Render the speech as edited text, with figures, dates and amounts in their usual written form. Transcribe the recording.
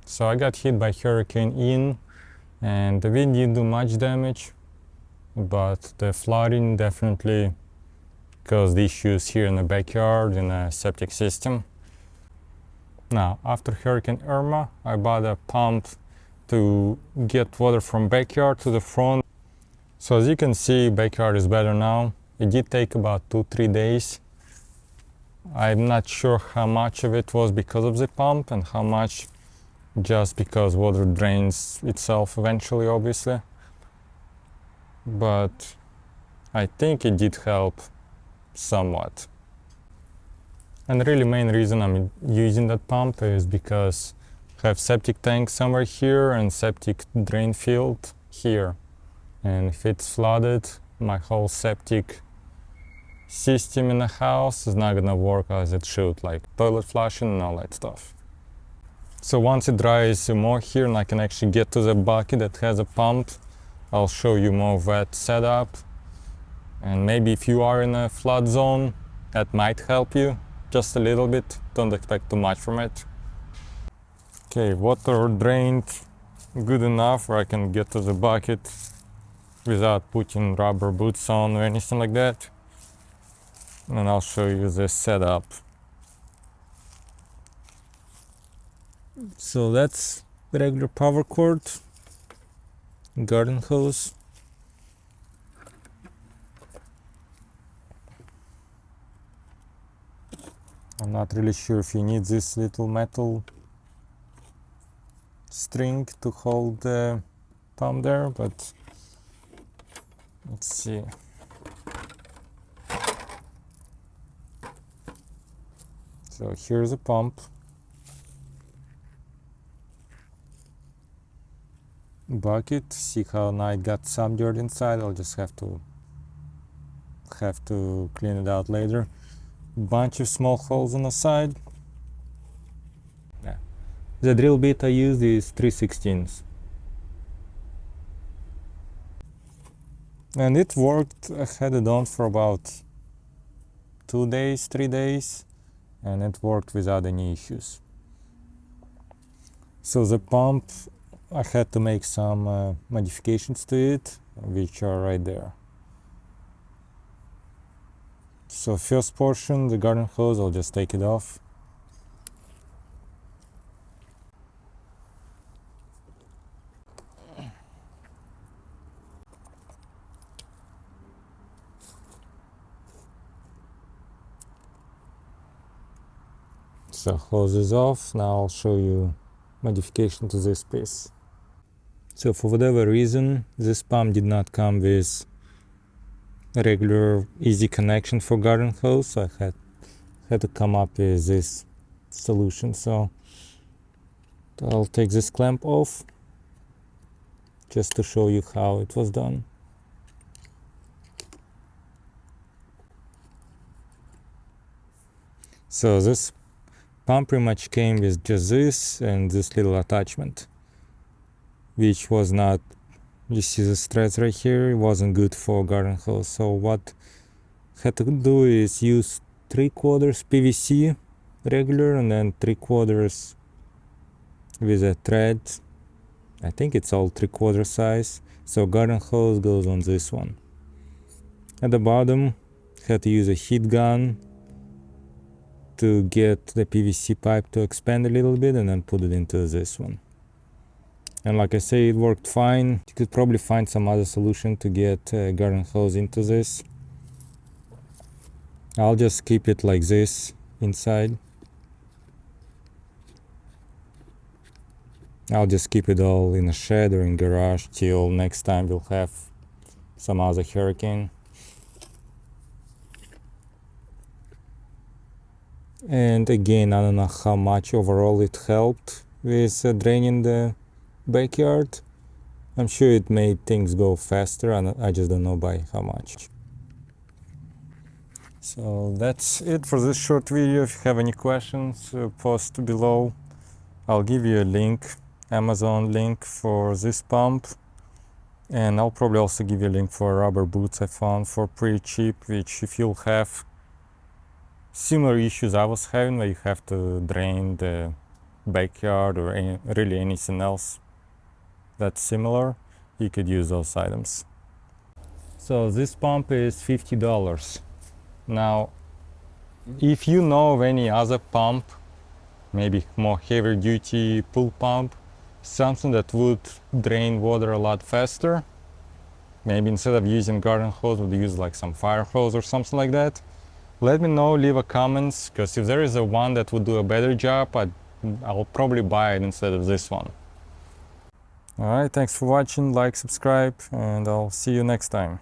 So I got hit by Hurricane Ian, and the wind didn't do much damage, but the flooding definitely caused issues here in the backyard in a septic system. Now, after Hurricane Irma, I bought a pump to get water from backyard to the front. So as you can see, backyard is better now. It did take about 2-3 days. I'm not sure how much of it was because of the pump and how much just because water drains itself eventually, obviously. But I think it did help somewhat. And really main reason I'm using that pump is because I have septic tank somewhere here and septic drain field here. And if it's flooded, my whole septic system in the house is not gonna work as it should, like toilet flushing and all that stuff. So once it dries more here and I can actually get to the bucket that has a pump, I'll show you more of that setup. And maybe if you are in a flood zone, that might help you just a little bit. Don't expect too much from it. Okay, water drained good enough where I can get to the bucket without putting rubber boots on or anything like that. And I'll show you the setup. So that's the regular power cord, garden hose. I'm not really sure if you need this little metal string to hold the pump there, but let's see. So here's a pump. Bucket, see how now it got some dirt inside. I'll just have to clean it out later. Bunch of small holes on the side. Yeah. The drill bit I used is 3/16. And it worked. I had it on for about 2 days, 3 days, and it worked without any issues. So the pump, I had to make some modifications to it, which are right there. So first portion, the garden hose, I'll just take it off. So hose is off. Now I'll show you modification to this piece. So for whatever reason, this pump did not come with a regular easy connection for garden hose, so I had to come up with this solution. So I'll take this clamp off just to show you how it was done. So this pump pretty much came with just this and this little attachment, which was not, you see the threads right here, it wasn't good for garden hose. So what I had to do is use 3/4 PVC regular and then 3/4 with a thread. I think it's all 3/4 size. So garden hose goes on this one. At the bottom, had to use a heat gun to get the PVC pipe to expand a little bit and then put it into this one. And like I say, it worked fine. You could probably find some other solution to get garden hose into this. I'll just keep it like this inside. I'll just keep it all in a shed or in garage till next time we'll have some other hurricane. And again, I don't know how much overall it helped with draining the backyard. I'm sure it made things go faster, and I just don't know by how much. So that's it for this short video. If you have any questions, post below. I'll give you a link, Amazon link for this pump. And I'll probably also give you a link for rubber boots I found for pretty cheap, which if you'll have similar issues I was having, where you have to drain the backyard or really anything else that's similar, you could use those items. So this pump is $50. Now, if you know of any other pump, maybe more heavy duty pool pump, something that would drain water a lot faster, maybe instead of using garden hose would use like some fire hose or something like that, let me know, leave a comments, because if there is a one that would do a better job, I'll probably buy it instead of this one. Alright, thanks for watching, like, subscribe, and I'll see you next time.